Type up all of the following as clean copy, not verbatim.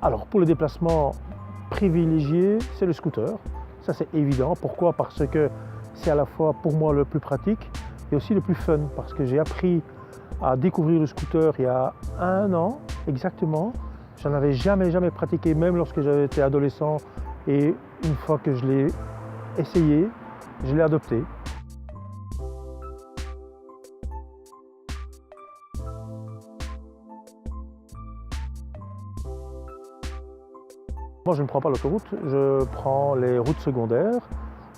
Alors pour le déplacement privilégié, c'est le scooter. Ça c'est évident. Pourquoi? Parce que c'est à la fois pour moi le plus pratique et aussi le plus fun. Parce que j'ai appris à découvrir le scooter il y a 1 an exactement. Je n'en avais jamais pratiqué, même lorsque j'avais été adolescent. Et une fois que je l'ai essayé, je l'ai adopté. Moi, je ne prends pas l'autoroute, je prends les routes secondaires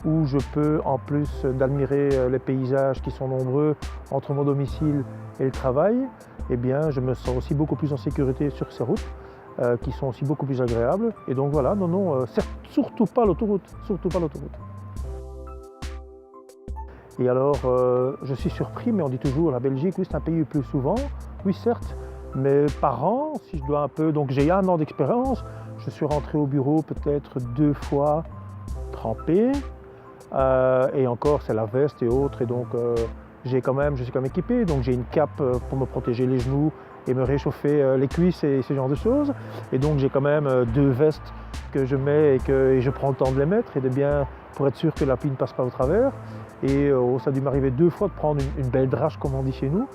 où je peux, en plus d'admirer les paysages qui sont nombreux entre mon domicile et le travail, eh bien, je me sens aussi beaucoup plus en sécurité sur ces routes qui sont aussi beaucoup plus agréables. Et donc voilà, non, surtout pas l'autoroute, surtout pas l'autoroute. Et alors, je suis surpris, mais on dit toujours la Belgique, oui, c'est un pays où plus souvent, oui certes, mais par an, si je dois un peu, donc j'ai 1 an d'expérience. Je suis rentré au bureau peut-être 2 fois trempé et encore c'est la veste et autres et donc je suis quand même équipé, donc j'ai une cape pour me protéger les genoux et me réchauffer les cuisses et ce genre de choses, et donc j'ai quand même 2 vestes que je mets et je prends le temps de les mettre et de bien pour être sûr que la pluie ne passe pas au travers, et ça a dû m'arriver 2 fois de prendre une belle drache comme on dit chez nous.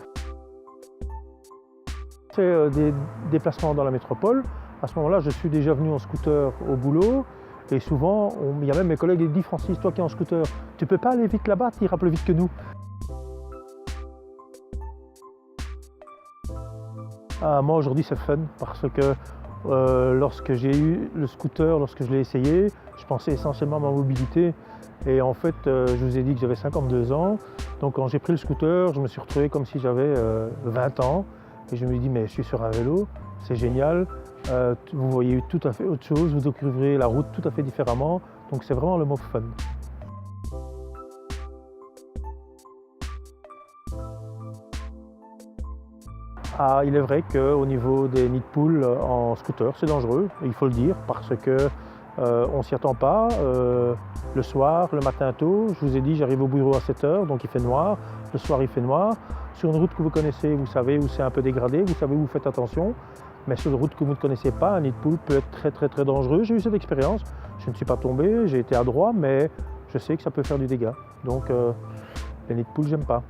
C'est des déplacements dans la métropole. À ce moment-là, je suis déjà venu en scooter au boulot et souvent, il y a même mes collègues qui disent « Francis, toi qui es en scooter, tu peux pas aller vite là-bas, tu iras plus vite que nous ». Moi aujourd'hui c'est fun parce que lorsque j'ai eu le scooter, lorsque je l'ai essayé, je pensais essentiellement à ma mobilité et en fait je vous ai dit que j'avais 52 ans, donc quand j'ai pris le scooter, je me suis retrouvé comme si j'avais 20 ans et je me dis mais je suis sur un vélo, c'est génial. Vous voyez tout à fait autre chose, vous découvrez la route tout à fait différemment, donc c'est vraiment le mot fun. Il est vrai qu'au niveau des nids de poules en scooter, c'est dangereux, il faut le dire, parce qu'on ne s'y attend pas. Le soir, le matin tôt, je vous ai dit, j'arrive au bureau à 7 h, donc il fait noir. Le soir, il fait noir. Sur une route que vous connaissez, vous savez où c'est un peu dégradé, vous savez où vous faites attention. Mais sur une route que vous ne connaissez pas, un nid de poule peut être très dangereux. J'ai eu cette expérience, je ne suis pas tombé, j'ai été adroit, mais je sais que ça peut faire du dégât. Donc les nids de poule, j'aime pas.